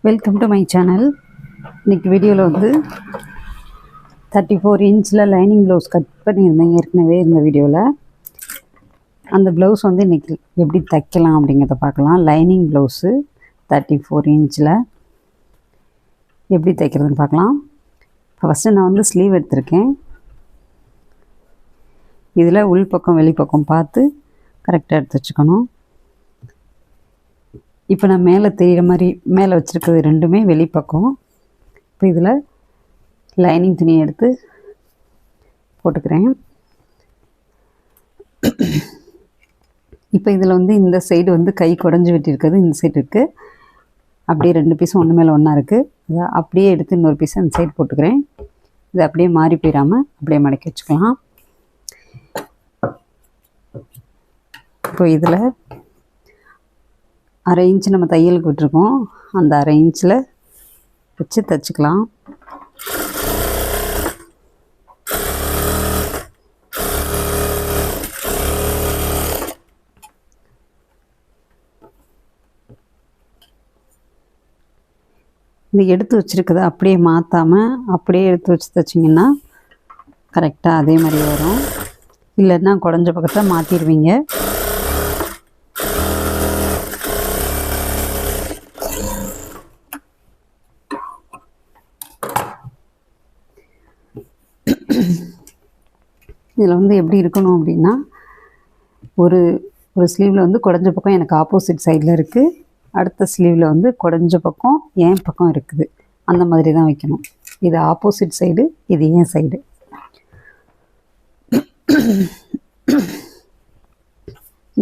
Welcome to my channel. இன்றைக்கி வீடியோவில் வந்து 34 இன்ச்சில் லைனிங் ப்ளவுஸ் கட் பண்ணியிருந்தேன் ஏற்கனவே இந்த வீடியோவில். அந்த ப்ளவுஸ் வந்து இன்றைக்கி எப்படி தைக்கலாம் அப்படிங்கிறத பார்க்கலாம். லைனிங் ப்ளவுஸு 34 இன்ச்சில் எப்படி தைக்கிறதுன்னு பார்க்கலாம். ஃபஸ்ட்டு நான் வந்து ஸ்லீவ் எடுத்திருக்கேன். இதில் உள்பக்கம் வெளிப்பக்கம் பார்த்து கரெக்டாக எடுத்து வச்சுக்கணும். இப்போ நான் மேலே தெரிகிற மாதிரி மேலே வச்சுருக்கிறது ரெண்டுமே வெளிப்பக்கம். இப்போ இதில் லைனிங் துணியை எடுத்து போட்டுக்கிறேன். இப்போ இதில் வந்து இந்த சைடு வந்து கை குடஞ்சி வெட்டியிருக்கிறது இந்த சைடு இருக்குது. அப்படியே ரெண்டு பீஸும் ஒன்று மேலே ஒன்றா இருக்குது. அதை அப்படியே எடுத்து இன்னொரு பீஸை அந்த சைடு போட்டுக்கிறேன். இது அப்படியே மாறி போயிடாமல் அப்படியே மடக்கி வச்சுக்கலாம். இப்போ இதில் 1/2 இன்ச்சு நம்ம தையலுக்கு விட்டுருக்கோம். அந்த 1/2 இன்ச்சில் வச்சு தைச்சிக்கலாம். இது எடுத்து வச்சுருக்குது அப்படியே மாற்றாமல் அப்படியே எடுத்து வச்சு தைச்சிங்கன்னா கரெக்டாக அதே மாதிரி வரும். இல்லைன்னா குடஞ்ச பக்கத்தை மாற்றிடுவீங்க. இதில் வந்து எப்படி இருக்கணும் அப்படின்னா, ஒரு ஸ்லீவில் வந்து குடஞ்ச பக்கம் எனக்கு ஆப்போசிட் சைடில் இருக்குது. அடுத்த ஸ்லீவில் வந்து குடஞ்ச பக்கம் என் பக்கம் இருக்குது. அந்த மாதிரி தான் வைக்கணும். இது ஆப்போசிட் சைடு, இது என் சைடு.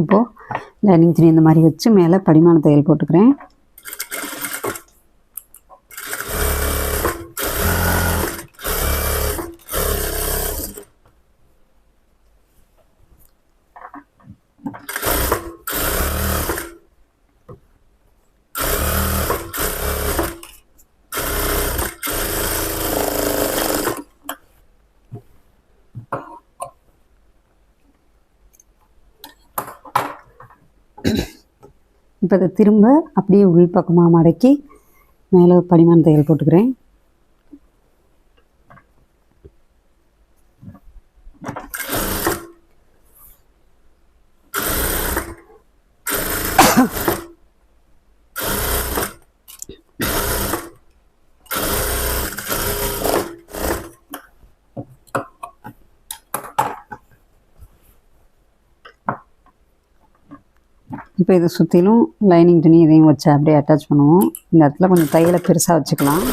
இப்போது லைனிங் துணி இந்த மாதிரி வச்சு மேலே படிமான தையல் போட்டுக்கிறேன். இப்போ அதை திரும்ப அப்படியே உள் பக்கமாக மடக்கி மேலே படிமான தையல் போட்டுக்கிறேன். இப்போ இதை சுற்றிலும் லைனிங் துணி இதையும் வச்சு அப்படியே அட்டாச் பண்ணுவோம். இந்த இடத்துல கொஞ்சம் தையலை பெருசாக வச்சுக்கலாம்.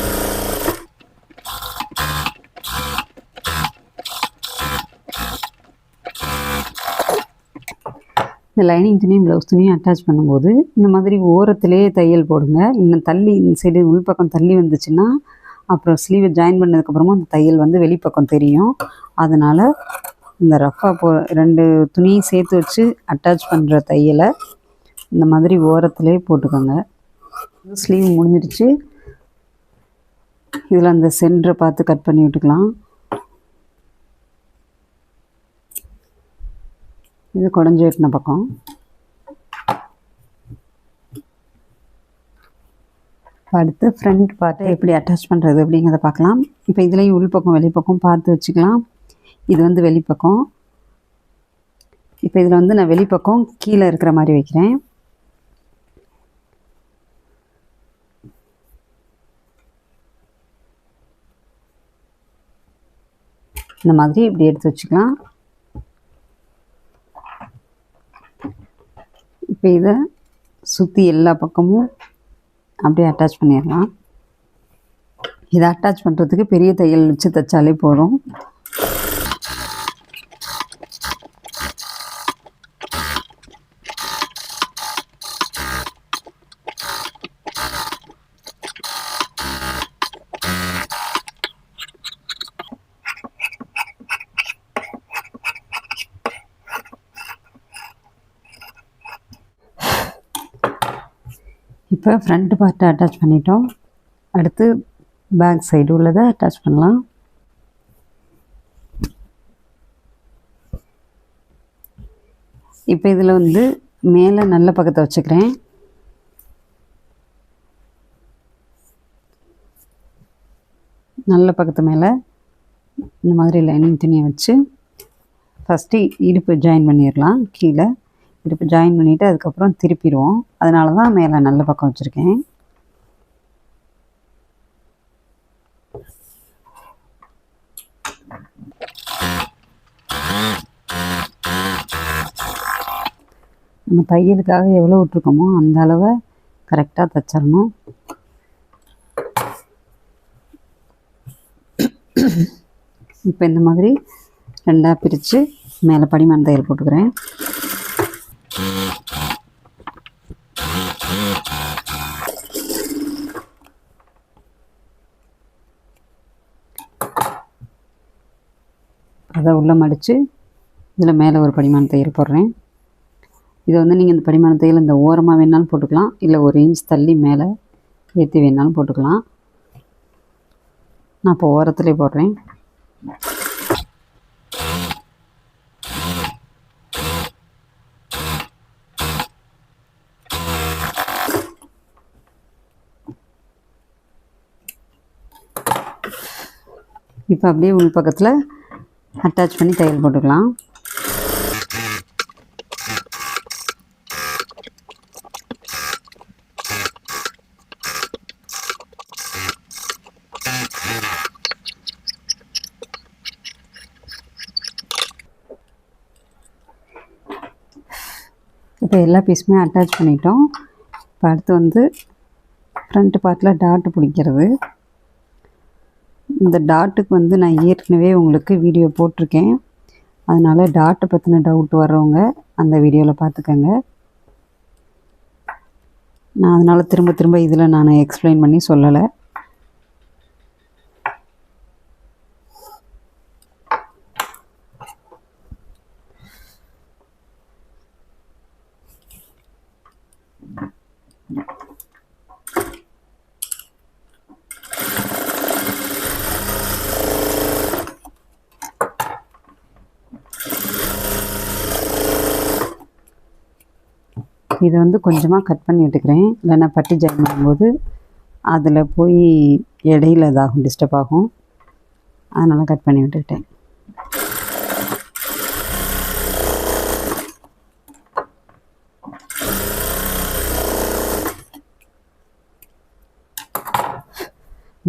இந்த லைனிங் துணியும் ப்ளவுஸ் துணியும் அட்டாச் பண்ணும்போது இந்த மாதிரி ஓரத்திலே தையல் போடுங்க. இன்னும் தள்ளி இந்த சைடு உள்பக்கம் தள்ளி வந்துச்சுன்னா அப்புறம் ஸ்லீவை ஜாயின் பண்ணதுக்கப்புறமா அந்த தையல் வந்து வெளிப்பக்கம் தெரியும். அதனால் இந்த ரஃப்பாக 2 துணியும் சேர்த்து வச்சு அட்டாச் பண்ணுற தையலை இந்த மாதிரி ஓரத்திலே போட்டுக்கோங்க. ஸ்லீவ் முடிஞ்சிடுச்சு. இதில் அந்த சென்டரை பார்த்து கட் பண்ணி விட்டுக்கலாம். இது குடஞ்சி வெட்டின பக்கம். அடுத்து ஃப்ரண்ட் பார்ட்டை எப்படி அட்டாச் பண்ணுறது அப்படிங்கிறத பார்க்கலாம். இப்போ இதுலேயும் உள்பக்கம் வெளிப்பக்கம் பார்த்து வச்சுக்கலாம். இது வந்து வெளிப்பக்கம். இப்போ இதில் வந்து நான் வெளிப்பக்கம் கீழே இருக்கிற மாதிரி வைக்கிறேன். இந்த மாதிரி இப்படி எடுத்து வச்சுக்கலாம். இப்போ இதை சுற்றி எல்லா பக்கமும் அப்படியே அட்டாச் பண்ணிடலாம். இதை அட்டாச் பண்ணுறதுக்கு பெரிய தையல் வச்சு தைச்சாலே போதும். இப்போ ஃப்ரண்ட் பார்ட்டை அட்டாச் பண்ணிட்டோம். அடுத்து பேக் சைடு உள்ளதை அட்டாச் பண்ணலாம். இப்போ இதில் வந்து மேலே நல்ல பக்கத்தை வச்சுக்கிறேன். நல்ல பக்கத்து மேலே இந்த மாதிரி லைனிங் துணியை வச்சு ஃபஸ்ட்டு இடுப்பு ஜாயின் பண்ணிடலாம். கீழே இடுப்பு ஜாயின் பண்ணிவிட்டு அதுக்கப்புறம் திருப்பிடுவோம். அதனால தான் மேலே நல்ல பக்கம் வச்சுருக்கேன். நம்ம தையலுக்காக எவ்வளோ விட்ருக்கோமோ அந்த அளவை கரெக்டாக தைச்சிடணும். இப்போ இந்த மாதிரி ரெண்டாக பிரித்து மேலே படிமான தையல் போட்டுக்கிறேன். அதை உள்ளே மடித்து இதில் மேலே ஒரு படிமான தையல் போடுறேன். இதை வந்து நீங்கள் இந்த படிமான தையல் இந்த ஓரமாக வேணாலும் போட்டுக்கலாம், இல்லை 1 இன்ச் தள்ளி மேலே ஏற்றி வேணாலும் போட்டுக்கலாம். நான் இப்போ ஓரத்துலேயே போடுறேன். இப்போ அப்படியே உள் பக்கத்தில் அட்டாச் பண்ணி தையல் போட்டுக்கலாம். இப்போ எல்லா பீஸுமே அட்டாச் பண்ணிட்டோம். இப்போ அடுத்து வந்து ஃப்ரண்ட் பார்ட்டில் டாட்டு பிடிக்கிறது. இந்த டாட்டுக்கு வந்து நான் ஏற்கனவே உங்களுக்கு வீடியோ போட்டிருக்கேன். அதனால் டாட்டை பற்றின டவுட் வர்றவங்க அந்த வீடியோவில் பார்த்துக்கங்க. நான் அதனால் திரும்ப திரும்ப இதில் நான் எக்ஸ்பிளைன் பண்ணி சொல்லலை. இதை வந்து கொஞ்சமாக கட் பண்ணி விட்டுக்கிறேன், இல்லைன்னா பட்டி ஜாயின் பண்ணும்போது அதில் போய் இடையில இதாகும், டிஸ்டர்ப் ஆகும். அதனால் கட் பண்ணி விட்டுக்கிட்டேன்.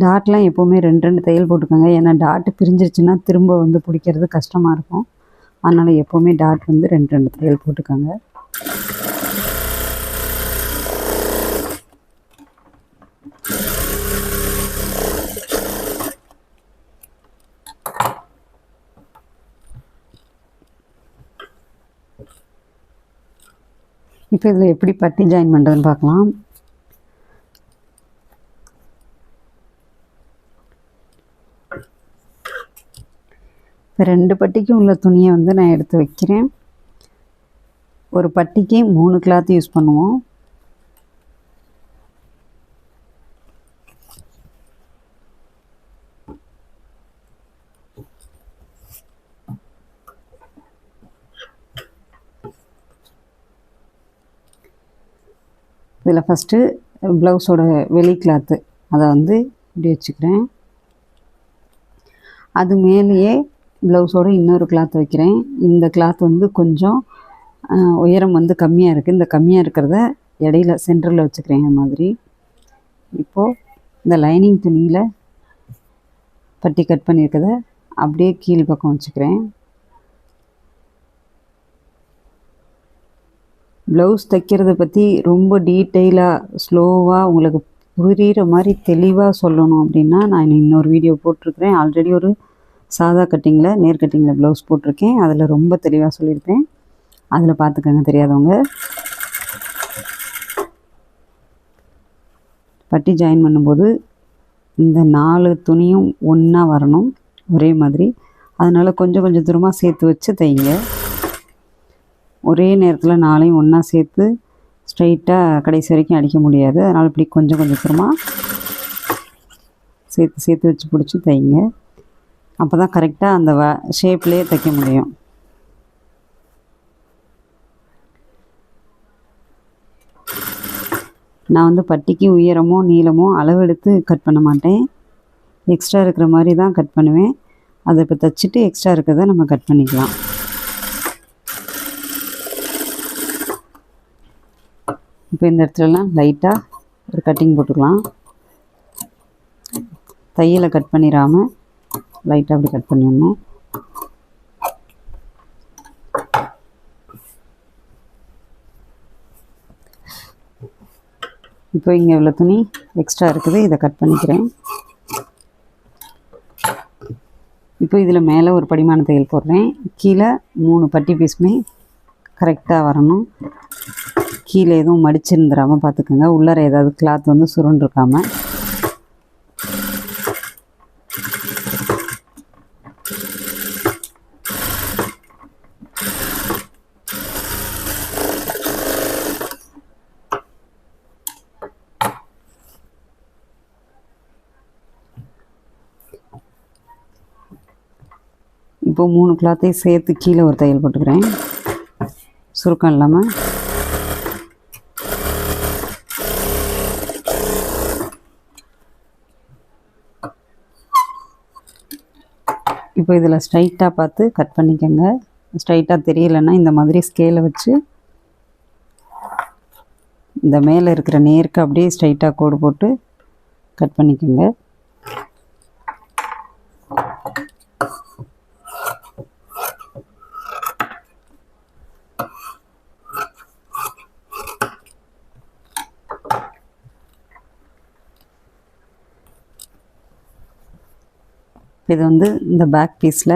டாட்லாம் எப்போவுமே 2 தையல் போட்டுக்கோங்க. ஏன்னா டாட்டு பிரிஞ்சிருச்சுன்னா திரும்ப வந்து பிடிக்கிறது கஷ்டமாக இருக்கும். அதனால் எப்போவுமே டாட் வந்து 2 தையல் போட்டுக்கோங்க. இப்போ இதில் எப்படி பட்டி ஜாயின் பண்ணுறதுன்னு பார்க்கலாம். இப்போ 2 பட்டிக்கும் உள்ள துணியை வந்து நான் எடுத்து வைக்கிறேன். ஒரு பட்டிக்கு 3 கிளாத் யூஸ் பண்ணுவோம். இதில் ஃபஸ்ட்டு ப்ளவுஸோட வெளி கிளாத்து அதை வந்து இப்படி வச்சுக்கிறேன். அது மேலேயே ப்ளவுஸோட இன்னொரு கிளாத் வைக்கிறேன். இந்த கிளாத் வந்து கொஞ்சம் உயரம் வந்து கம்மியாக இருக்குது. இந்த கம்மியாக இருக்கிறத இடையில சென்டரில் வச்சுக்கிறேன். இந்த மாதிரி இப்போது இந்த லைனிங் துணியில் பட்டி கட் பண்ணியிருக்கத அப்படியே கீழ் பக்கம் வச்சுக்கிறேன். ப்ளவுஸ் தைக்கிறத பற்றி ரொம்ப டீட்டெயிலாக ஸ்லோவாக உங்களுக்கு புரிகிற மாதிரி தெளிவாக சொல்லணும் அப்படின்னா நான் இன்னொரு வீடியோ போட்டிருக்கிறேன். ஆல்ரெடி ஒரு சாதா கட்டிங்கில் நேர் கட்டிங்கில் ப்ளவுஸ் போட்டிருக்கேன். அதில் ரொம்ப தெளிவாக சொல்லியிருப்பேன். அதில் பார்த்துக்கங்க தெரியாதவங்க. பட்டி ஜாயின் பண்ணும்போது இந்த 4 துணியும் ஒன்றா வரணும், ஒரே மாதிரி. அதனால் கொஞ்சம் கொஞ்சம் தூரமாக சேர்த்து வச்சு தைங்க. ஒரே நேரத்தில் 4ஐயும் ஒன்றா சேர்த்து ஸ்ட்ரைட்டாக கடைசி வரைக்கும் அடிக்க முடியாது. அதனால் இப்படி கொஞ்சம் கொஞ்சம் தூரமாக சேர்த்து வச்சு பிடிச்சி தைங்க. அப்போ தான் கரெக்டாக அந்த ஷேப்லேயே தைக்க முடியும். நான் வந்து பட்டிக்கு உயரமோ நீளமோ அளவெடுத்து கட் பண்ண மாட்டேன். எக்ஸ்ட்ரா இருக்கிற மாதிரி தான் கட் பண்ணுவேன். அதை இப்போ தைச்சிட்டு எக்ஸ்ட்ரா இருக்கிறத நம்ம கட் பண்ணிக்கலாம். இப்போ இந்த இடத்துலலாம் லைட்டாக ஒரு கட்டிங் போட்டுக்கலாம். தையலை கட் பண்ணிடாமல் லைட்டாக அப்படி கட் பண்ணிடணும். இப்போ இங்கே உள்ள துணி எக்ஸ்ட்ரா இருக்குது, இதை கட் பண்ணிக்கிறேன். இப்போ இதில் மேலே ஒரு படிமான தையல் போடுறேன். கீழே 3 பட்டி பீஸுமே கரெக்டாக வரணும். கீழே எதுவும் மடிச்சிருந்துடாமல் பார்த்துக்கோங்க. உள்ளார ஏதாவது கிளாத் வந்து சுருண்டிருக்காமல். இப்போ 3 கிளாத்தையும் சேர்த்து கீழே ஒரு தையல் போட்டுக்கிறேன், சுருக்கம் இல்லாமல். இப்போ இதில் ஸ்ட்ரைட்டாக பார்த்து கட் பண்ணிக்கோங்க. ஸ்ட்ரைட்டாக தெரியலைன்னா இந்த மாதிரி ஸ்கேலை வச்சு இந்த மேலே இருக்கிற நேருக்கு அப்படியே ஸ்ட்ரைட்டாக கோடு போட்டு கட் பண்ணிக்கோங்க. இது வந்து இந்த பேக் பீஸில்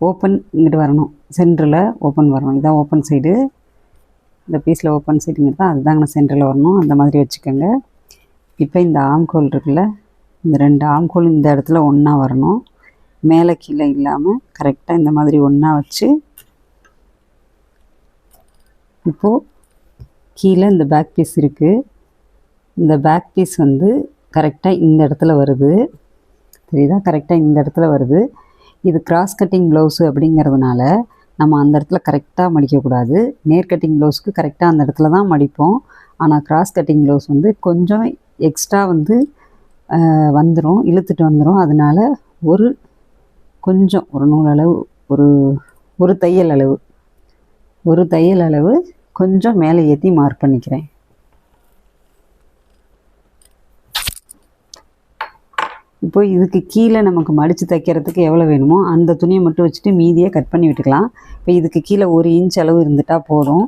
ஓப்பன் இங்கிட்டு வரணும், சென்டரில் ஓப்பன் வரணும். இதுதான் ஓப்பன் சைடு. இந்த பீஸில் ஓப்பன் சைடுங்கிறது தான், அதுதாங்க சென்டரில் வரணும். அந்த மாதிரி வச்சுக்கோங்க. இப்போ இந்த ஆம்கோல் இருக்குல்ல, இந்த 2 ஆம்கோல் இந்த இடத்துல ஒன்றா வரணும். மேலே கீழே இல்லாமல் கரெக்டாக இந்த மாதிரி ஒன்றா வச்சு, இப்போது கீழே இந்த பேக் பீஸ் இருக்குது. இந்த பேக் பீஸ் வந்து கரெக்டாக இந்த இடத்துல வருது, தெரியுதா? கரெக்டாக இந்த இடத்துல வருது. இது கிராஸ் கட்டிங் ப்ளவுஸு அப்படிங்கிறதுனால நம்ம அந்த இடத்துல கரெக்டாக மடிக்கக்கூடாது. நேர் கட்டிங் ப்ளவுஸுக்கு கரெக்டாக அந்த இடத்துல தான் மடிப்போம். ஆனால் கிராஸ் கட்டிங் ப்ளவுஸ் வந்து கொஞ்சம் எக்ஸ்ட்ரா வந்து வந்துடும், இழுத்துட்டு வந்துடும். அதனால் கொஞ்சம் ஒரு நூல் அளவு, ஒரு தையல் அளவு கொஞ்சம் மேலே ஏற்றி மார்க் பண்ணிக்கிறேன். இப்போ இதுக்கு கீழே நமக்கு மடித்து தைக்கிறதுக்கு எவ்வளோ வேணுமோ அந்த துணியை மட்டும் வச்சுட்டு மீதியை கட் பண்ணி விட்டுக்கலாம். இப்போ இதுக்கு கீழே 1 இன்ச் அளவு இருந்துட்டால் போதும்.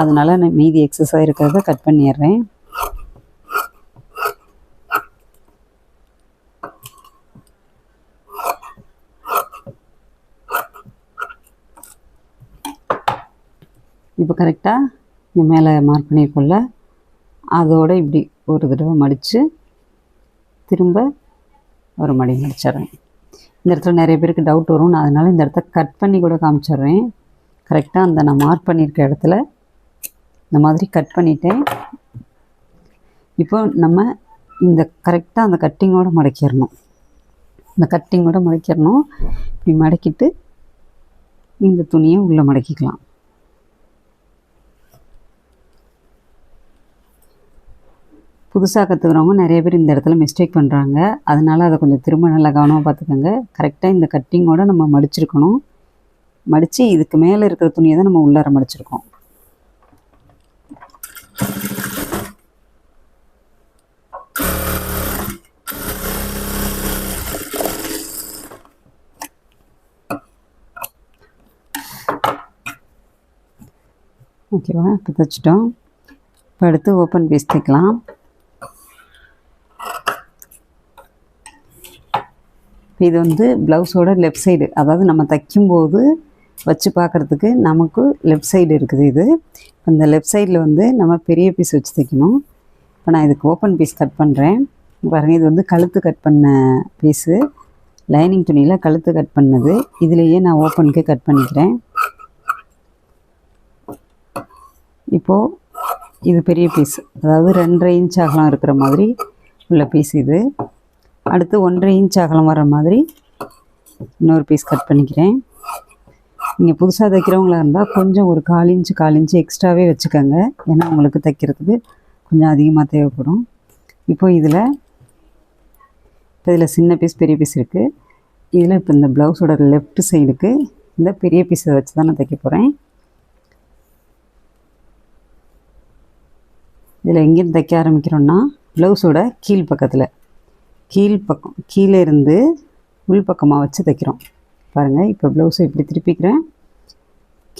அதனால் நான் மீதி எக்ஸஸாக இருக்கிறத கட் பண்ணிடுறேன். இப்போ கரெக்டாக இந்த மேலே மார்க் பண்ணியிருக்கோம்ல, அதோடு இப்படி ஒரு தடவை மடித்து திரும்ப ஒரு மடி மடிச்சிட்றேன். இந்த இடத்துல நிறைய பேருக்கு டவுட் வரும், நான் அதனால் இந்த இடத்த கட் பண்ணி கூட காமிச்சிட்றேன். கரெக்டாக அந்த நான் மார்க் பண்ணியிருக்க இடத்துல இந்த மாதிரி கட் பண்ணிட்டேன். இப்போ நம்ம இந்த கரெக்டாக அந்த கட்டிங்கோடு மடக்கிடணும். இப்படி மடக்கிட்டு இந்த துணியை உள்ளே மடக்கிக்கலாம். புதுசாக கற்றுக்கிறவங்க நிறைய பேர் இந்த இடத்துல மிஸ்டேக் பண்ணுறாங்க. அதனால் அதை கொஞ்சம் திரும்ப நல்லா கவனமாக பார்த்துக்கோங்க. கரெக்டாக இந்த கட்டிங்கோடு நம்ம மடிச்சிருக்கணும். மடித்து இதுக்கு மேலே இருக்கிற துணியை தான் நம்ம உள்ளார மடிச்சிருக்கோம். ஓகேவா? இப்போ தைச்சிட்டோம். இப்போ அடுத்து ஓப்பன் பீஸ் தைக்கலாம். இது வந்து ப்ளவுஸோட லெஃப்ட் சைடு, அதாவது நம்ம தைக்கும்போது வச்சு பார்க்குறதுக்கு நமக்கு லெஃப்ட் சைடு இருக்குது. இது இந்த லெஃப்ட் சைடில் வந்து நம்ம பெரிய பீஸ் வச்சு தைக்கணும். இப்போ நான் இதுக்கு ஓப்பன் பீஸ் கட் பண்ணுறேன். பாருங்கள், இது வந்து கழுத்து கட் பண்ண பீஸு, லைனிங் துணியில் கழுத்து கட் பண்ணது. இதுலேயே நான் ஓப்பனுக்கு கட் பண்ணிக்கிறேன். இப்போது இது பெரிய பீஸ், அதாவது 2.5 இன்ச் அகலம் இருக்கிற மாதிரி உள்ள பீஸ் இது. அடுத்து 1.5 இன்ச் அகலம் வர மாதிரி இன்னொரு பீஸ் கட் பண்ணிக்கிறேன். நீங்கள் புதுசாக தைக்கிறவங்களா இருந்தால் கொஞ்சம் ஒரு 1/4 இன்ச்சு எக்ஸ்ட்ராவே வச்சுக்கோங்க. ஏன்னா உங்களுக்கு தைக்கிறதுக்கு கொஞ்சம் அதிகமாக தேவைப்படும். இப்போ இதில் இப்போ இதில் சின்ன பீஸ் பெரிய பீஸ் இருக்குது. இதில் இப்போ இந்த ப்ளவுஸோட லெஃப்ட் சைடுக்கு இந்த பெரிய பீஸை வச்சு தான் நான் தைக்க போகிறேன். இதில் எங்கேருந்து தைக்க ஆரம்பிக்கிறோன்னா ப்ளவுஸோட கீழ்ப்பக்கத்தில் கீழே இருந்து உள்பக்கமாக வச்சு தைக்கிறோம். பாருங்கள், இப்போ ப்ளவுஸை இப்படி திருப்பிக்கிறேன்.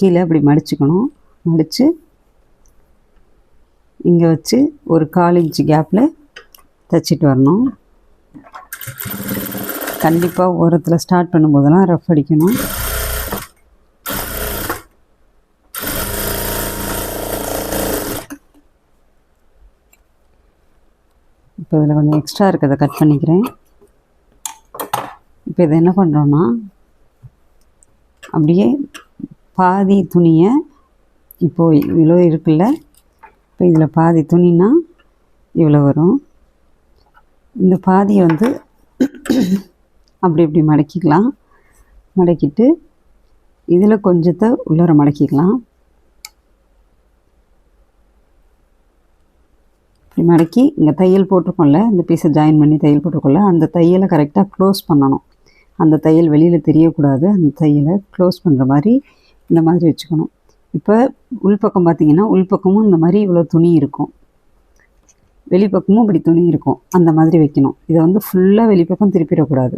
கீழே அப்படி மடிச்சுக்கணும். மடித்து இங்கே வச்சு ஒரு 1/4 இன்ச்சு கேப்பில் தைச்சிட்டு வரணும். கண்டிப்பாக ஓரத்தில் ஸ்டார்ட் பண்ணும்போதெல்லாம் ரஃப் அடிக்கணும். இப்போ இதில் கொஞ்சம் எக்ஸ்ட்ரா இருக்கிறத கட் பண்ணிக்கிறேன். இப்போ இதை என்ன பண்ணுறோன்னா, அப்படியே பாதி துணியை இப்போது இவ்வளோ இருக்குல்ல, இப்போ இதில் பாதி துணினா இவ்வளோ வரும். இந்த பாதியை வந்து அப்படி இப்படி மடக்கிக்கலாம். மடக்கிட்டு இதில் கொஞ்சத்தை உள்ளர மடக்கிக்கலாம். இப்படி மடக்கி இங்கே தையல் போட்டிருக்கோம்ல, இந்த பீஸை ஜாயின் பண்ணி தையல் போட்டிருக்கோம்ல, அந்த தையலை கரெக்டாக க்ளோஸ் பண்ணணும். அந்த தையல் வெளியில் தெரியக்கூடாது. அந்த தையலை க்ளோஸ் பண்ணுற மாதிரி இந்த மாதிரி வச்சுக்கணும். இப்போ உள்பக்கம் பார்த்திங்கன்னா உள்பக்கமும் இந்த மாதிரி இவ்வளோ துணி இருக்கும், வெளிப்பக்கமும் இப்படி துணி இருக்கும். அந்த மாதிரி வைக்கணும். இதை வந்து ஃபுல்லாக வெளிப்பக்கம் திருப்பிடக்கூடாது.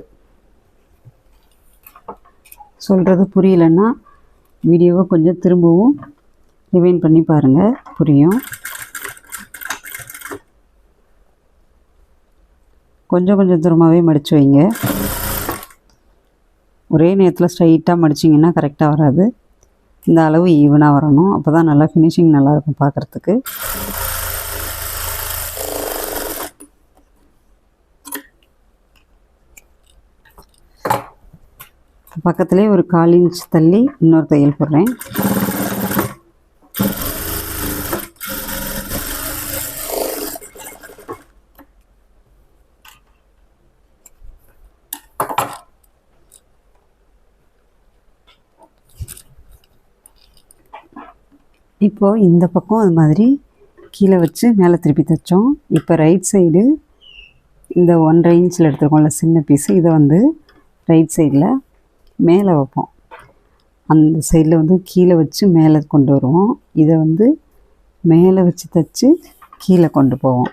சொல்கிறது புரியலைன்னா வீடியோவை கொஞ்சம் திரும்பவும் ரிவைண்ட் பண்ணி பாருங்கள், புரியும். கொஞ்சம் கொஞ்சம் தூரமாகவே மடித்து வைங்க. ஒரே நேரத்தில் ஸ்ட்ரைட்டாக மடிச்சிங்கன்னா கரெக்டாக வராது. இந்த அளவு ஈவனாக வரணும். அப்போ தான் நல்லா ஃபினிஷிங் நல்லாயிருக்கும் பார்க்குறதுக்கு. பக்கத்துலேயே ஒரு 1/4 இன்ச் தள்ளி இன்னொரு தையல் போடுறேன். இப்போது இந்த பக்கம் அது மாதிரி கீழே வச்சு மேலே திருப்பி தைச்சோம். இப்போ ரைட் சைடு இந்த 1/2 இன்ச்சில் எடுத்துருக்கோம்ல சின்ன பீஸு, இதை வந்து ரைட் சைடில் மேலே வைப்போம். அந்த சைடில் வந்து கீழே வச்சு மேலே கொண்டு வருவோம். இதை வந்து மேலே வச்சு தைச்சி கீழே கொண்டு போவோம்.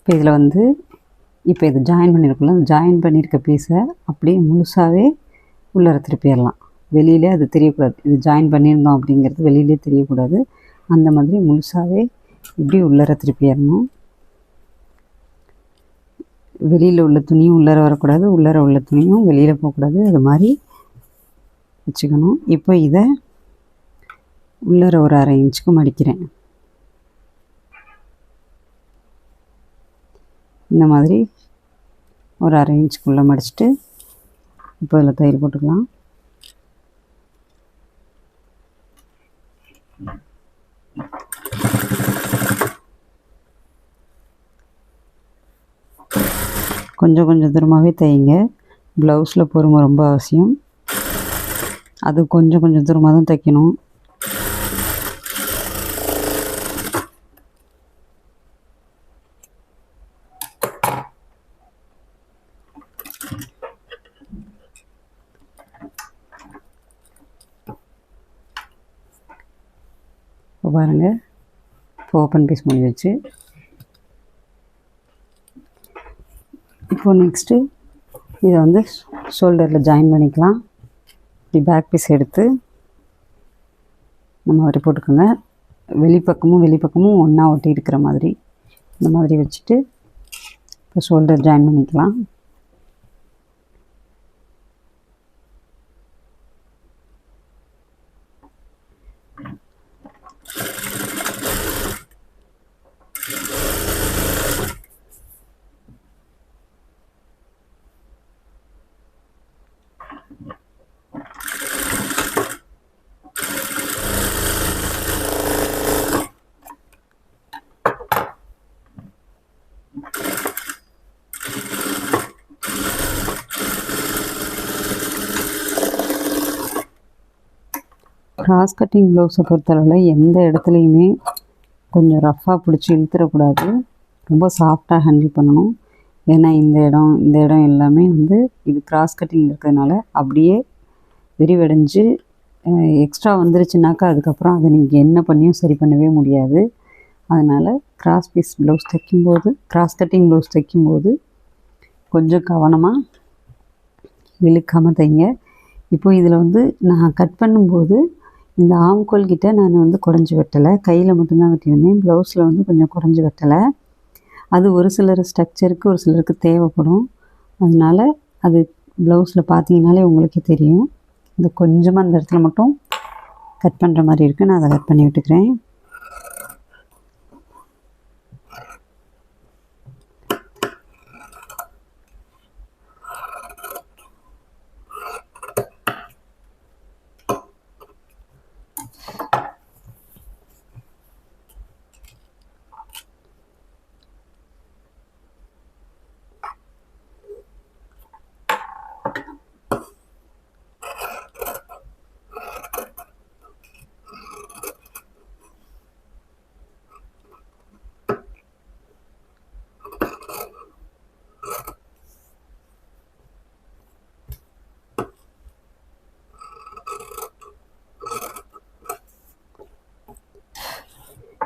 இப்போ இதில் வந்து இப்போ இது ஜாயின் பண்ணியிருக்கோம்ல, அந்த ஜாயின் பண்ணியிருக்க பீஸை அப்படியே முழுசாகவே உள்ளர திருப்பிடலாம். வெளியிலே அது தெரியக்கூடாது. இது ஜாயின் பண்ணியிருந்தோம் அப்படிங்கிறது வெளியிலே தெரியக்கூடாது. அந்த மாதிரி முழுசாகவே இப்படி உள்ளர திருப்பிடணும். வெளியில் உள்ள துணியும் உள்ளர வரக்கூடாது, உள்ளர உள்ள துணியும் வெளியில் போகக்கூடாது. அது மாதிரி வச்சுக்கணும். இப்போ இதை உள்ளர ஒரு 1/2 இன்ச்சுக்கு மடிக்கிறேன். இந்த மாதிரி ஒரு 1/2 இன்ச்சுக்குள்ளே மடிச்சுட்டு இப்போ இதில் தையல் போட்டுக்கலாம். கொஞ்சம் கொஞ்சம் தூரமாகவே தைங்க. ப்ளவுஸில் பொறுமை ரொம்ப அவசியம். அது கொஞ்சம் கொஞ்சம் தூரமாக தான் தைக்கணும். இப்போ பாருங்கள், இப்போ ஓப்பன் பீஸ் முடிஞ்சிச்சு. இப்போது நெக்ஸ்ட்டு இதை வந்து ஷோல்டரில் ஜாயின் பண்ணிக்கலாம். இப்படி பேக் பீஸ் எடுத்து நம்ம மாதிரி போட்டுக்கோங்க. வெளிப்பக்கமும் ஒன்றா ஒட்டி இருக்கிற மாதிரி இந்த மாதிரி வச்சுட்டு இப்போ ஷோல்டர் ஜாயின் பண்ணிக்கலாம். கிராஸ் கட்டிங் ப்ளவுஸை பொறுத்தளவில் எந்த இடத்துலையுமே கொஞ்சம் ரஃப்பாக பிடிச்சி இழுத்துடக்கூடாது. ரொம்ப சாஃப்டாக ஹேண்டில் பண்ணணும். ஏன்னா இந்த இடம் எல்லாமே வந்து இது கிராஸ் கட்டிங் இருக்கிறதுனால அப்படியே விரிவடைஞ்சு எக்ஸ்ட்ரா வந்துருச்சுனாக்கா அதுக்கப்புறம் அதை நீங்கள் என்ன பண்ணியும் சரி பண்ணவே முடியாது. அதனால் கிராஸ் கட்டிங் ப்ளவுஸ் தைக்கும்போது கொஞ்சம் கவனமாக இழுக்காமல் தைங்க. இப்போது இதில் வந்து நான் கட் பண்ணும்போது இந்த ஆம்கோல் கிட்ட நான் வந்து குடஞ்சி வெட்டலை, கையில் மட்டும்தான் வெட்டியிருந்தேன். ப்ளவுஸில் வந்து கொஞ்சம் குடஞ்சி வெட்டலை. அது ஒரு சிலர் ஸ்ட்ரக்சருக்கு ஒரு சிலருக்கு தேவைப்படும். அதனால் அது ப்ளவுஸில் பார்த்தீங்கனாலே உங்களுக்கே தெரியும். இந்த கொஞ்சமாக அந்த இடத்துல மட்டும் கட் பண்ணுற மாதிரி இருக்குது. நான் அதை கட் பண்ணி விட்டுக்கிறேன்.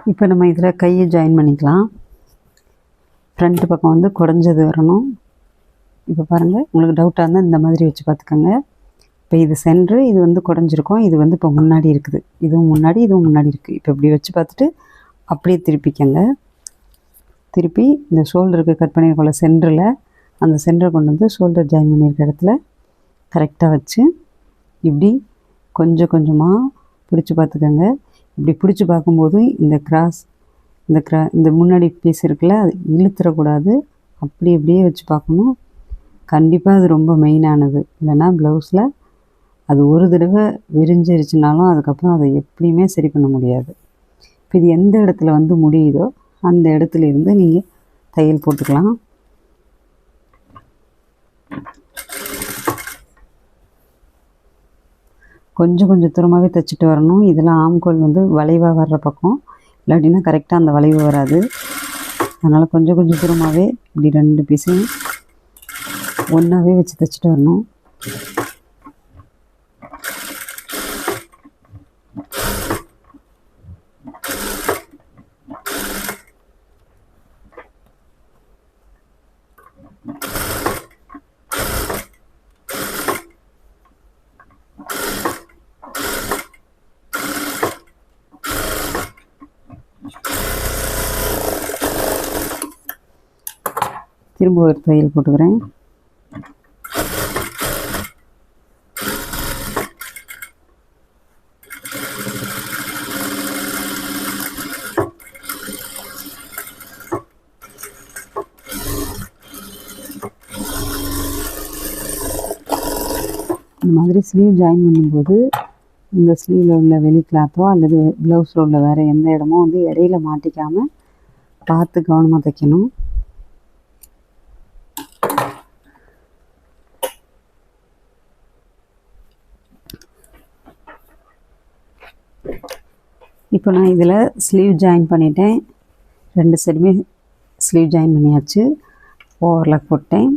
இப்போ நம்ம இதில் கையை ஜாயின் பண்ணிக்கலாம். ஃப்ரண்ட் பக்கம் வந்து குடஞ்சது வரணும். இப்போ பாருங்கள், உங்களுக்கு டவுட்டாக இருந்தால் இந்த மாதிரி வச்சு பார்த்துக்கோங்க. இப்போ இது சென்ட்ரு, இது வந்து குடஞ்சிருக்கும். இது வந்து இப்போ முன்னாடி இருக்குது, இதுவும் முன்னாடி இருக்குது. இப்போ இப்படி வச்சு பார்த்துட்டு அப்படியே திருப்பிக்கங்க. திருப்பி இந்த ஷோல்டருக்கு கட் பண்ணியிருக்கோம்ல சென்டரில், அந்த சென்டரை கொண்டு வந்து ஷோல்டர் ஜாயின் பண்ணியிருக்க இடத்துல கரெக்டாக வச்சு இப்படி கொஞ்சம் கொஞ்சமாக பிடிச்சி பார்த்துக்கோங்க. இப்படி பிடிச்சி பார்க்கும்போது இந்த முன்னாடி பீஸ் இருக்குல்ல, அது இழுத்துறக்கூடாது. அப்படியே வச்சு பார்க்கணும். கண்டிப்பாக அது ரொம்ப மெயினானது. இல்லைன்னா ப்ளவுஸில் அது ஒரு தடவை விரிஞ்சிருச்சுனாலும் அதுக்கப்புறம் அதை எப்படியுமே சரி பண்ண முடியாது. இப்போ இது எந்த இடத்துல வந்து முடியுதோ அந்த இடத்துல இருந்து நீங்கள் தையல் போட்டுக்கலாம். கொஞ்சம் தூரமாகவே தைச்சிட்டு வரணும். இதெல்லாம் ஆம்கோல் வந்து வளைவாக வர்ற பக்கம், இல்லாட்டினா கரெக்டாக அந்த வளைவு வராது. அதனால் கொஞ்சம் தூரமாகவே இப்படி 2 பீஸையும் ஒன்றாவே வச்சு தைச்சிட்டு வரணும். திரும்ப ஒரு தையல் போட்டுக்கிறேன். இந்த மாதிரி ஸ்லீவ் ஜாயின் பண்ணும்போது இந்த ஸ்லீவில் உள்ள வெளி கிளாத்தோ அல்லது ப்ளவுஸில் உள்ள வேறு எந்த இடமோ வந்து இடையில மாட்டிக்காமல் பார்த்து கவனமாக தைக்கணும். இப்போ நான் இதில் ஸ்லீவ் ஜாயின் பண்ணிட்டேன். 2 சைடுமே ஸ்லீவ் ஜாயின் பண்ணியாச்சு. ஓவர்லாக் போட்டேன்.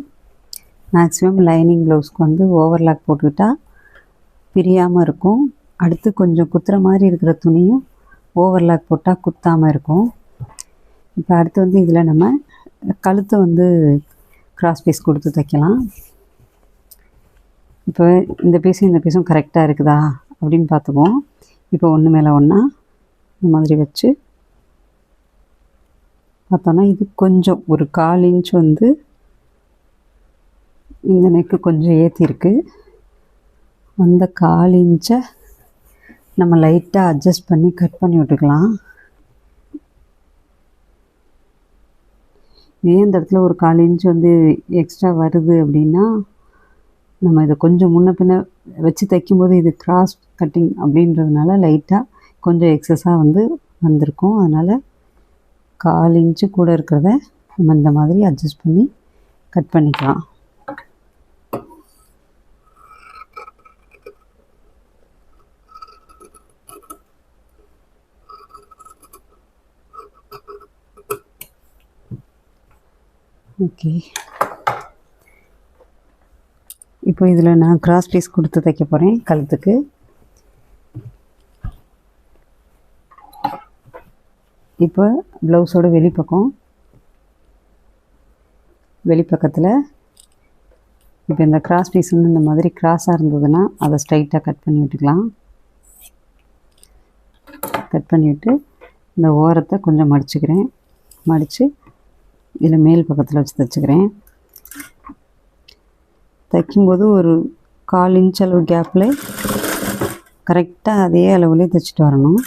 மேக்ஸிமம் லைனிங் ப்ளவுஸ்க்கு வந்து ஓவர்லாக் போட்டுக்கிட்டால் பிரியாமல் இருக்கும். அடுத்து கொஞ்சம் குத்துற மாதிரி இருக்கிற துணியும் ஓவர்லாக் போட்டால் குத்தாமல் இருக்கும். இப்போ அடுத்து வந்து இதில் நம்ம கழுத்தை வந்து கிராஸ் பீஸ் கொடுத்து தைக்கலாம். இப்போ இந்த பீஸும் கரெக்டாக இருக்குதா அப்படின்னு பார்த்துக்குவோம். இப்போ ஒன்று மேலே ஒன்றா இந்த மாதிரி வச்சு பார்த்தோன்னா இது கொஞ்சம் ஒரு 1/4 இன்ச் வந்து இந்த நெக்கு கொஞ்சம் ஏற்றிருக்கு. அந்த 1/4 இன்ச்சை நம்ம லைட்டாக அட்ஜஸ்ட் பண்ணி கட் பண்ணி விட்டுக்கலாம். ஏன் இந்த இடத்துல ஒரு 1/4 இன்ச் வந்து எக்ஸ்ட்ரா வருது அப்படின்னா, நம்ம இதை கொஞ்சம் முன்ன பின்ன வச்சு தைக்கும்போது இது கிராஸ் கட்டிங் அப்படின்றதுனால லைட்டாக கொஞ்சம் எக்ஸஸாக வந்து வந்திருக்கும். அதனால் 1/4 இன்ச்சு கூட இருக்கிறத நம்ம இந்த மாதிரி அட்ஜஸ்ட் பண்ணி கட் பண்ணிக்கலாம். ஓகே, இப்போ இதில் நான் கிராஸ் பீஸ் கொடுத்து தைக்க போகிறேன் கழுத்துக்கு. இப்போ ப்ளவுஸோட வெளிப்பக்கத்தில் இப்போ இந்த கிராஸ் பீஸ் வந்து இந்த மாதிரி கிராஸாக இருந்ததுன்னா அதை ஸ்ட்ரைட்டாக கட் பண்ணி விட்டுக்கலாம். கட் பண்ணிவிட்டு இந்த ஓரத்தை கொஞ்சம் மடிச்சுக்கிறேன். மடித்து இதில் மேல் பக்கத்தில் வச்சு தைச்சிக்கிறேன். தைக்கும்போது ஒரு 1/4 இன்ச் அளவு கேப்பில் கரெக்டாக அதே அளவுலேயே தைச்சிட்டு வரணும்.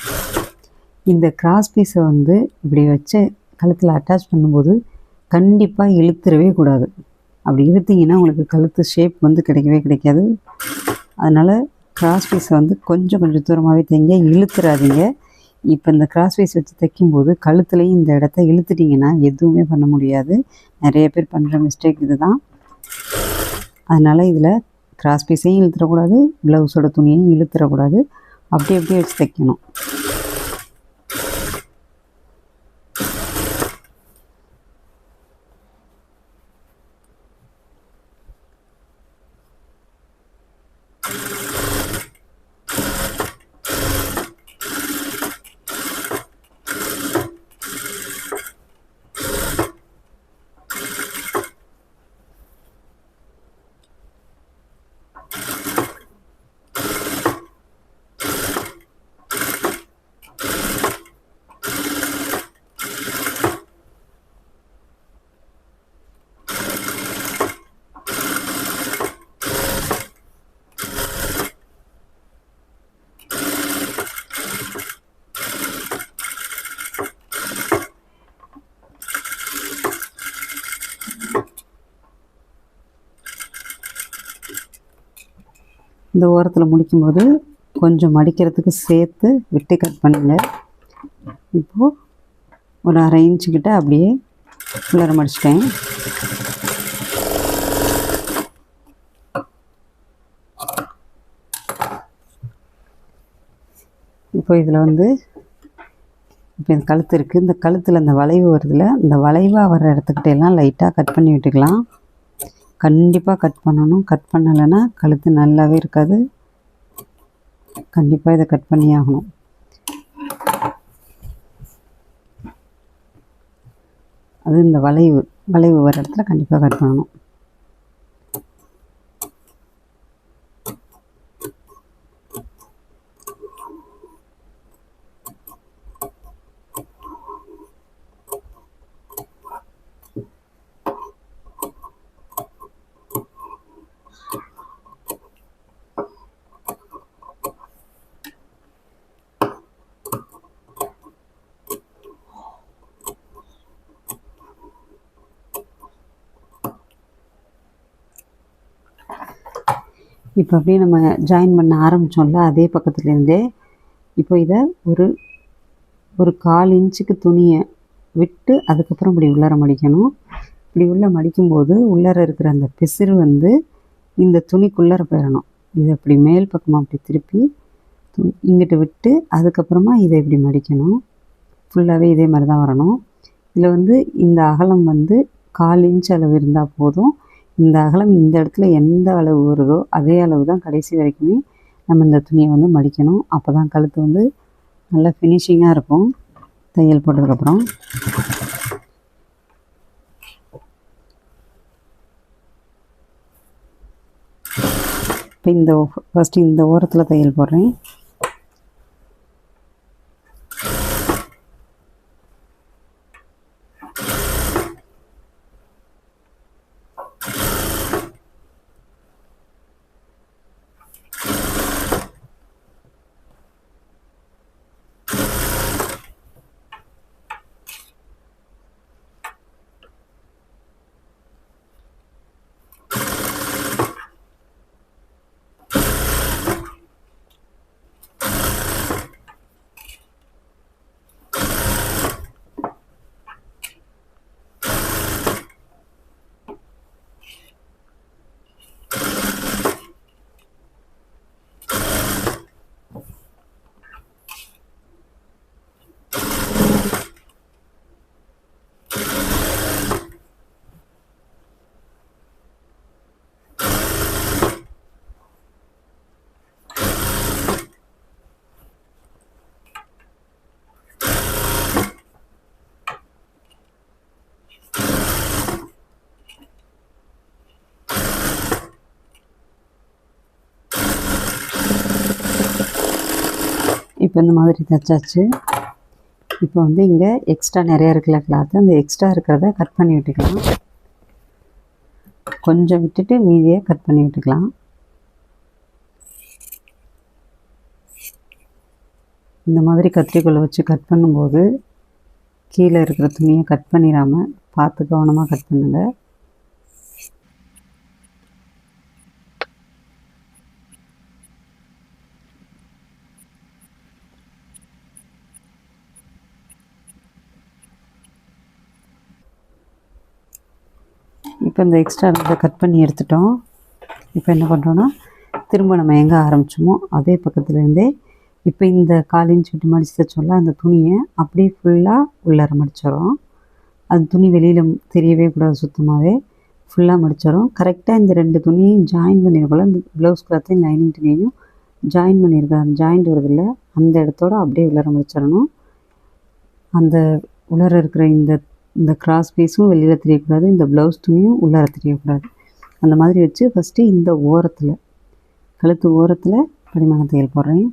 இந்த கிராஸ் பீஸை வந்து இப்படி வச்சு கழுத்தில் அட்டாச் பண்ணும்போது கண்டிப்பாக இழுத்துடவே கூடாது. அப்படி இழுத்திங்கன்னா உங்களுக்கு கழுத்து ஷேப் வந்து கிடைக்கவே கிடைக்காது. அதனால் கிராஸ் பீஸை வந்து கொஞ்சம் தூரமாகவே தைங்க, இழுத்துறாதீங்க. இப்போ இந்த கிராஸ் பீஸ் வச்சு தைக்கும்போது கழுத்துலேயும் இந்த இடத்த இழுத்துட்டிங்கன்னா எதுவுமே பண்ண முடியாது. நிறைய பேர் பண்ணுற மிஸ்டேக் இது தான். அதனால் இதில் கிராஸ் பீஸையும் இழுத்துடக்கூடாது, ப்ளவுஸோட துணியையும் இழுத்துடக்கூடாது. அப்படியே வச்சு தைக்கணும். இந்த ஓரத்தில் முடிக்கும்போது கொஞ்சம் மடிக்கிறதுக்கு சேர்த்து விட்டு கட் பண்ணுங்கள். இப்போது ஒரு 1/2 இன்ச்சுக்கிட்ட அப்படியே உள்ளார மடிச்சிட்டேன். இப்போ இதில் வந்து இப்போ இந்த கழுத்து இருக்குது. இந்த கழுத்தில் இந்த வளைவு வருதில்ல, இந்த வளைவாக வர இடத்துக்கிட்ட எல்லாம் லைட்டாக கட் பண்ணி விட்டுக்கலாம். கண்டிப்பாக கட் பண்ணணும். கட் பண்ணலைன்னா கழுத்து நல்லாவே இருக்காது. கண்டிப்பாக இதை கட் பண்ணி ஆகணும். அது இந்த வளைவு வர இடத்துல கண்டிப்பாக கட் பண்ணணும். இப்போ அப்படியே நம்ம ஜாயின் பண்ண ஆரம்பித்தோம்ல, அதே பக்கத்துலேருந்தே இப்போ இதை ஒரு 1/4 இன்ச்சுக்கு துணியை விட்டு அதுக்கப்புறம் இப்படி உள்ளார மடிக்கணும். இப்படி உள்ள மடிக்கும்போது உள்ளார இருக்கிற அந்த பிசிறு வந்து இந்த துணிக்குள்ளார போயிடணும். இதை அப்படி மேல் பக்கமாக அப்படி திருப்பி இங்கிட்டு விட்டு அதுக்கப்புறமா இதை இப்படி மடிக்கணும். ஃபுல்லாகவே இதே மாதிரி தான் வரணும். இதில் வந்து இந்த அகலம் வந்து 1/4 இன்ச் அளவு இருந்தால் போதும். இந்த அகலம் இந்த இடத்துல எந்த அளவு வருதோ அதே அளவு தான் கடைசி வரைக்குமே நம்ம இந்த துணியை வந்து மடிக்கணும். அப்போ தான் கழுத்து வந்து நல்லா ஃபினிஷிங்காக இருக்கும் தையல் போட்டதுக்கப்புறம். இப்போ ஃபஸ்ட்டு இந்த ஓரத்தில் தையல் போடுறேன். இப்போ இந்த மாதிரி தைச்சாச்சு. இப்போ வந்து இங்கே எக்ஸ்ட்ரா நிறையா இருக்குல்ல கிளாத்து, அந்த எக்ஸ்ட்ரா இருக்கிறத கட் பண்ணி விட்டுக்கலாம். கொஞ்சம் விட்டுட்டு மீதியை கட் பண்ணி விட்டுக்கலாம். இந்த மாதிரி கத்திரிக்கோலை வச்சு கட் பண்ணும்போது கீழே இருக்கிற துணியை கட் பண்ணிடாமல் பார்த்து கவனமாக கட் பண்ணுங்கள். இப்போ இந்த எக்ஸ்ட்ரா இருக்கிறத கட் பண்ணி எடுத்துட்டோம். இப்போ என்ன பண்ணுறோன்னா திரும்ப நம்ம எங்கே ஆரம்பிச்சோமோ அதே பக்கத்துலேருந்தே இப்போ இந்த 1/4 இன்ச் விட்டு மடித்து தைச்சோம்ல, அந்த துணியை அப்படியே ஃபுல்லாக உள்ளார மடிச்சிடும். அது துணி வெளியில் தெரியவே கூடாது, சுத்தமாகவே ஃபுல்லாக மடிச்சிடும். கரெக்டாக இந்த 2 துணியையும் ஜாயின் பண்ணியிருக்கோம்ல, இந்த ப்ளவுஸ் கிளாத்தையும் லைனிங் துணியையும் ஜாயின் பண்ணியிருக்கோம். அந்த ஜாயிண்ட் வருதில்ல, அந்த இடத்தோட அப்படியே உள்ளார மடிச்சிடணும். அந்த உள்ளார இருக்கிற இந்த கிராஸ் பீஸும் வெளியில் தெரியக்கூடாது, இந்த ப்ளவுஸ் துணியும் உள்ளார தெரியக்கூடாது. அந்த மாதிரி வச்சு ஃபஸ்ட்டு இந்த ஓரத்தில், கழுத்து ஓரத்தில் படிமான தையல் போடுறேன்.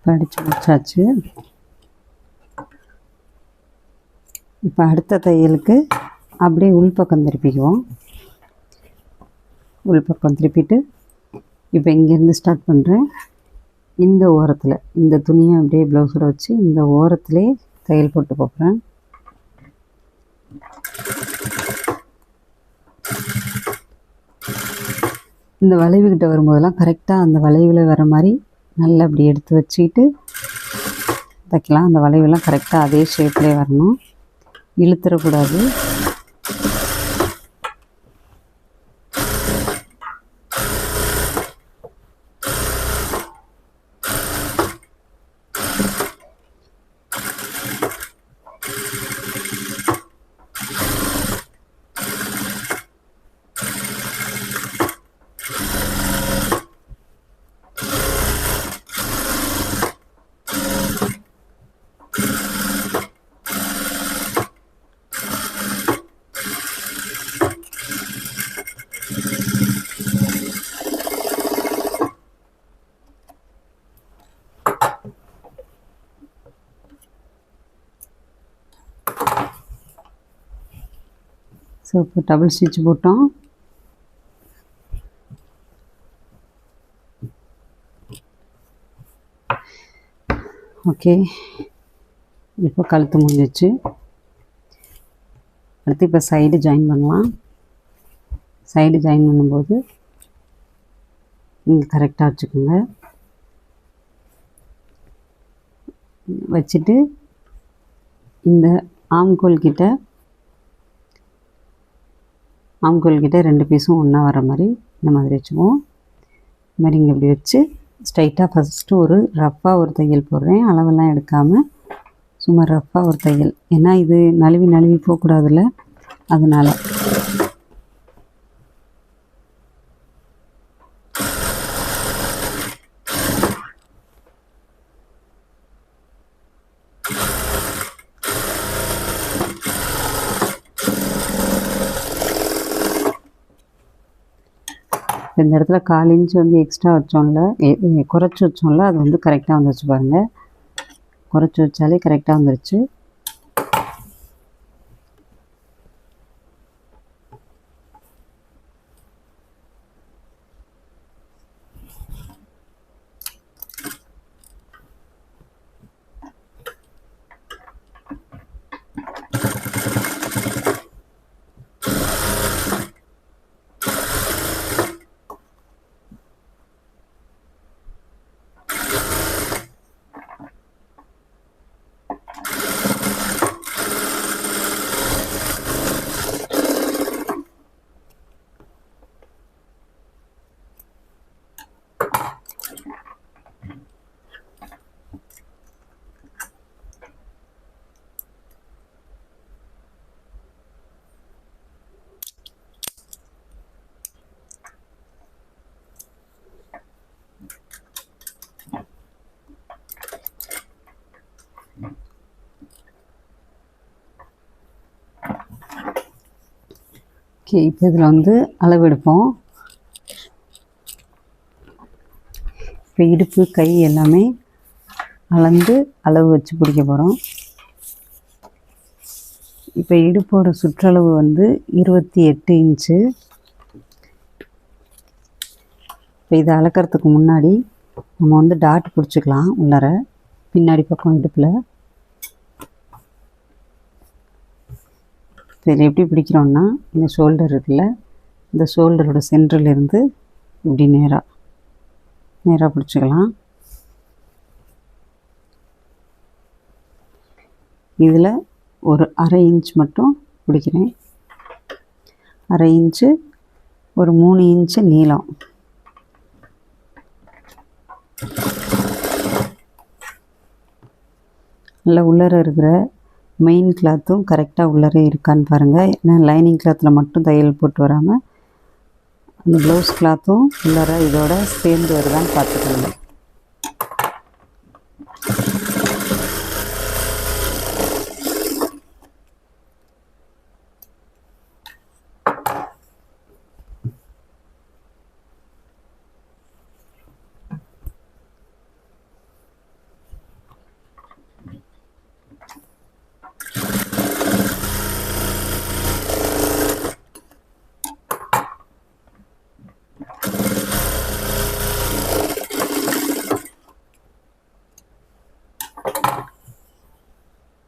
படித்து முடிச்சாச்சு. இப்போ அடுத்த தையலுக்கு அப்படியே உள்பக்கம் திருப்பிக்குவோம். உள்பக்கம் திருப்பிட்டு இப்போ இங்கேருந்து ஸ்டார்ட் பண்ணுறேன். இந்த ஓரத்தில் இந்த துணியை அப்படியே ப்ளவுஸோட வச்சு இந்த ஓரத்திலே தையல் போட்டு போகிறேன். இந்த வளைவுக்கிட்ட வரும்போதெல்லாம் கரெக்டாக அந்த வளைவில் வர மாதிரி நல்லா அப்படி எடுத்து வச்சுக்கிட்டு தைக்கலாம். அந்த வளைவெல்லாம் கரெக்டாக அதே ஷேப்லேயே வரணும், இழுத்துடக்கூடாது. ஸோ இப்போ டபுள் ஸ்டிச் போட்டோம். ஓகே, இப்போ கழுத்து முடிஞ்சிச்சு. அடுத்து இப்போ சைடு ஜாயின் பண்ணலாம். சைடு ஜாயின் பண்ணும்போது இங்கே கரெக்டாக வச்சுக்கோங்க. வச்சுட்டு இந்த ஆம்கோல் கிட்ட 2 பீஸும் ஒன்றா வர மாதிரி இந்த மாதிரி வச்சுக்குவோம். இந்த மாதிரி இங்கே இப்படி வச்சு ஸ்ட்ரைட்டாக ஃபஸ்ட்டு ஒரு ரஃப்பாக ஒரு தையல் போடுறேன். அளவெல்லாம் எடுக்காமல் சும்மா ரஃப்பாக ஒரு தையல், ஏன்னா இது நழுவி போகக்கூடாதுல்ல, அதனால். இந்த இடத்துல 1/4 இன்ச் வந்து எக்ஸ்ட்ரா வச்சோம்ல, குறைச்சி வச்சோம்ல, அது வந்து கரெக்டாக வந்துருச்சு பாருங்கள். குறைச்சி வச்சாலே கரெக்டாக வந்துருச்சு. ஓகே, இப்போ இதில் வந்து அளவு எடுப்போம். இப்போ இடுப்பு கை எல்லாமே அளந்து அளவு வச்சு பிடிக்க போகிறோம். இப்போ இடுப்போட சுற்றளவு வந்து 28 இன்ச்சு. இப்போ இதை அளக்கிறதுக்கு முன்னாடி நம்ம வந்து டாட் பிடிச்சிக்கலாம் உள்ளார பின்னாடி பக்கம் இடுப்பில். இதில் எப்படி பிடிக்கிறோன்னா, இந்த ஷோல்டர் இருக்குல்ல, இந்த ஷோல்டரோட சென்டர்லேருந்து இப்படி நேராக பிடிச்சிக்கலாம். இதில் ஒரு 1/2 இன்ச் மட்டும் பிடிக்கிறேன். 1/2 இன்ச்சு, ஒரு 3 இன்ச்சு நீளம். நல்லா உள்ளர இருக்கிற மெயின் கிளாத்தும் கரெக்டாக உள்ளரே இருக்கான்னு பாருங்கள். ஏன்னா லைனிங் கிளாத்தில் மட்டும் தையல் போட்டு வராமல் அந்த ப்ளவுஸ் கிளாத்தும் உள்ளர இதோட சேர்ந்து வருதான்னு பார்த்துக்கோங்க.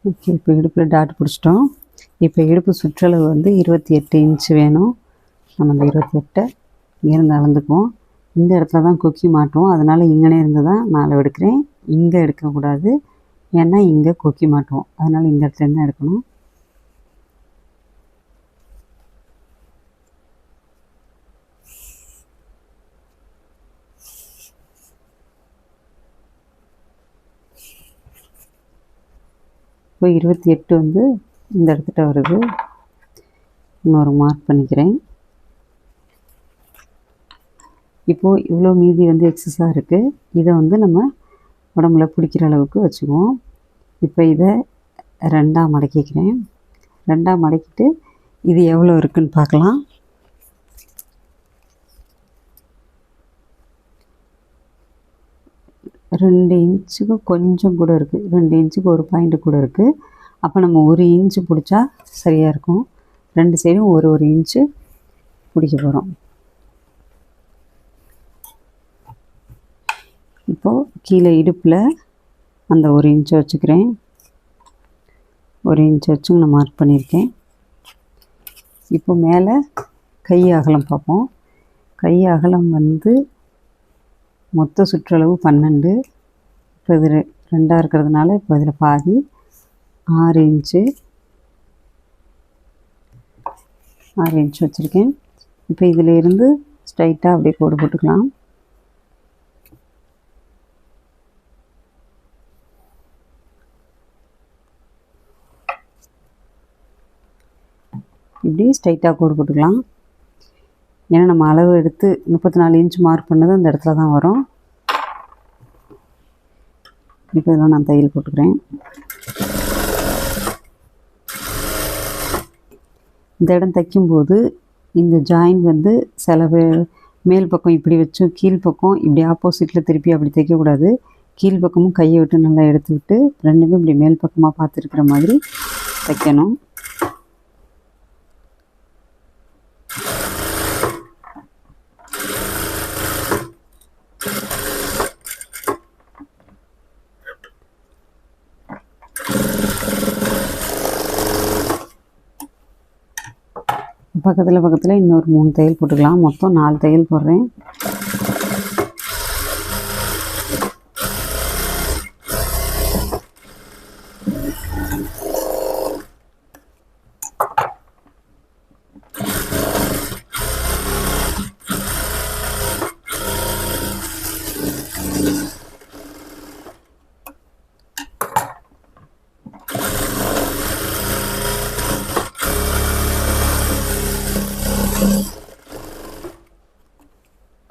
ஓகே, இப்போ இடுப்பில் டாட் பிடிச்சிட்டோம். இப்போ இடுப்பு சுற்றளவு வந்து 28 இன்ச்சு வேணும். நம்ம அந்த 28 இங்கேருந்து அளந்துக்குவோம். இந்த இடத்துல தான் கொக்கி மாட்டுவோம். அதனால் இங்கனே இருந்து தான் நான் அளவு எடுக்கிறேன். இங்கே எடுக்கக்கூடாது, ஏன்னா இங்கே கொக்கி மாட்டுவோம். அதனால் இந்த இடத்துலேருந்து தான் எடுக்கணும். இப்போ 28 வந்து இந்த இடத்துட்ட வருது. இன்னொரு மார்க் பண்ணிக்கிறேன். இப்போது இவ்வளோ மீதி வந்து எக்ஸஸாக இருக்குது. இதை வந்து நம்ம உடம்புல பிடிக்கிற அளவுக்கு வச்சுக்குவோம். இப்போ இதை 2ஆக மடக்கிக்கிறேன். 2ஆக மடக்கிட்டு இது எவ்வளோ இருக்குதுன்னு பார்க்கலாம். ரெண்டு இன்ச்சுக்கு கொஞ்சம் கூட இருக்குது. 2 இன்ச்சுக்கு ஒரு பாயிண்ட்டு கூட இருக்குது. அப்போ நம்ம 1 இன்ச்சு பிடிச்சா சரியாக இருக்கும். 2 சைடும் ஒரு இன்ச்சு பிடிக்க போகிறோம். இப்போது கீழே இடுப்பில் அந்த 1 இன்ச்சை வச்சுக்கிறேன். 1 இன்ச் வச்சு நான் மார்க் பண்ணியிருக்கேன். இப்போ மேலே கை அகலம் பார்ப்போம். கை அகலம் வந்து மொத்த சுற்றளவு 12. இப்போ இது 2ஆக இருக்கிறதுனால இப்போ இதில் பாதி 6 இன்ச்சு வச்சுருக்கேன். இப்போ இதில் இருந்து ஸ்ட்ரைட்டாக அப்படியே கோடு போட்டுக்கலாம். இப்படி ஸ்ட்ரைட்டாக கோடு போட்டுக்கலாம். ஏன்னா நம்ம அளவு எடுத்து 34 இன்ச் மார்க் பண்ணது அந்த இடத்துல தான் வரும். இப்போ இதெல்லாம் நான் தையல் போட்டுக்கிறேன். இந்த இடம் தைக்கும்போது இந்த ஜாயின் வந்து சில மேல் பக்கம் இப்படி வச்சு கீழ்ப்பக்கம் இப்படி ஆப்போசிட்டில் திருப்பி அப்படி தைக்கக்கூடாது. கீழ்ப்பக்கமும் கையை விட்டு நல்லா எடுத்து விட்டு ரெண்டுமே இப்படி மேல் பக்கமாக பார்த்துருக்கிற மாதிரி தைக்கணும். பக்கத்தில் இன்னொரு 3 தையல் போட்டுக்கலாம். மொத்தம் 4 தையல் போடுறேன்.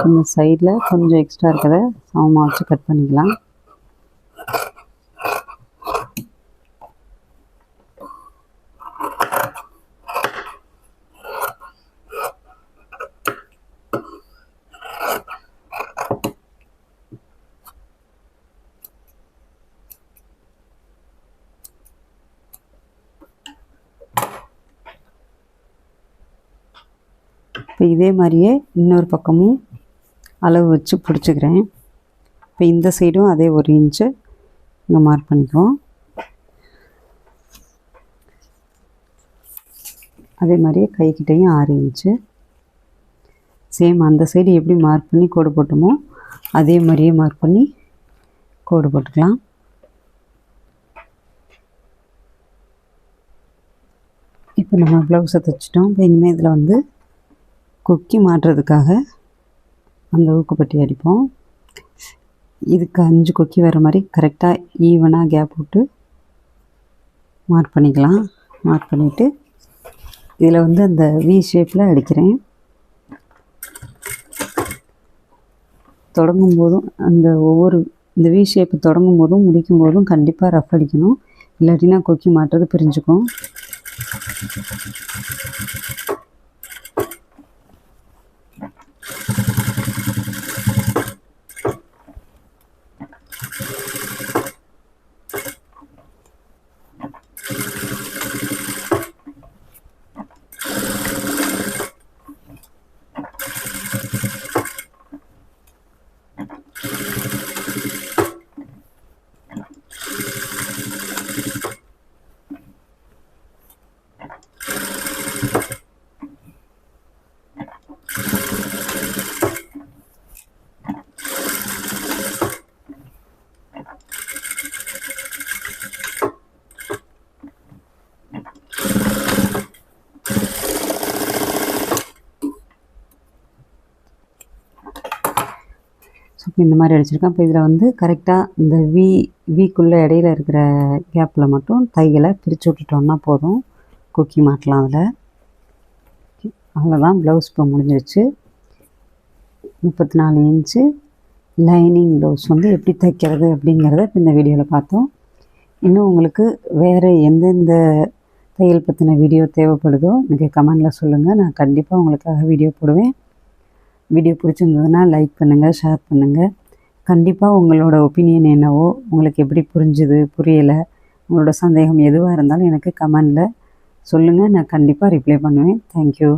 இந்த சைடில் கொஞ்சம் எக்ஸ்ட்ரா இருக்கிறத சமமாக வச்சு கட் பண்ணிக்கலாம். இப்போ இதே மாதிரியே இன்னொரு பக்கமும் அளவு வச்சு பிடிச்சிக்கிறேன். இப்போ இந்த சைடும் அதே 1 இன்ச்சு இங்கே மார்க் பண்ணிக்குவோம். அதே மாதிரியே கைக்கிட்டையும் 6 இன்ச்சு சேம் அந்த சைடு எப்படி மார்க் பண்ணி கோடு போட்டோமோ அதே மாதிரியே மார்க் பண்ணி கோடு போட்டுக்கலாம். இப்போ நம்ம ப்ளவுஸை தைச்சிட்டோம். இப்போ இனிமேல் இதில் வந்து கொக்கி மாட்டுறதுக்காக அந்த ஊக்குப்பட்டி அடிப்போம். இதுக்கு 5 கொக்கி வர மாதிரி கரெக்டாக ஈவனாக கேப் விட்டு மார்க் பண்ணிக்கலாம். மார்க் பண்ணிவிட்டு இதில் வந்து அந்த வி ஷேப்பில் அடிக்கிறேன். தொடங்கும் போதும் அந்த இந்த வி ஷேப்பு தொடங்கும் போதும் முடிக்கும் போதும் கண்டிப்பாக ரஃப் அடிக்கணும். இல்லாட்டினா கொக்கி மாட்டுறது பிரிஞ்சுக்கும். ஸோ இப்போ இந்த மாதிரி அடிச்சிருக்கேன். இப்போ இதில் வந்து கரெக்டாக இந்த வீக்குள்ளே இடையில இருக்கிற கேப்பில் மட்டும் தையலை பிரித்து விட்டுட்டோம்னா போதும். கொக்கி மாட்டலாம் அதில். அவ்வளோதான், ப்ளவுஸ் இப்போ முடிஞ்சிருச்சு. 34 இன்ச்சு லைனிங் ப்ளவுஸ் வந்து எப்படி தைக்கிறது அப்படிங்கிறத இப்போ இந்த வீடியோவில் பார்த்தோம். இன்னும் உங்களுக்கு வேறு எந்தெந்த தையல் பற்றின வீடியோ தேவைப்படுதோ எனக்கு கமெண்டில் சொல்லுங்கள். நான் கண்டிப்பாக உங்களுக்காக வீடியோ போடுவேன். வீடியோ பிடிச்சிருந்ததுன்னா லைக் பண்ணுங்கள், ஷேர் பண்ணுங்கள். கண்டிப்பாக உங்களோட ஒப்பீனியன் என்னவோ, உங்களுக்கு எப்படி புரிஞ்சுது புரியலை, உங்களோட சந்தேகம் எதுவாக இருந்தாலும் எனக்கு கமெண்டில் சொல்லுங்கள். நான் கண்டிப்பாக ரிப்ளை பண்ணுவேன். தேங்க்யூ.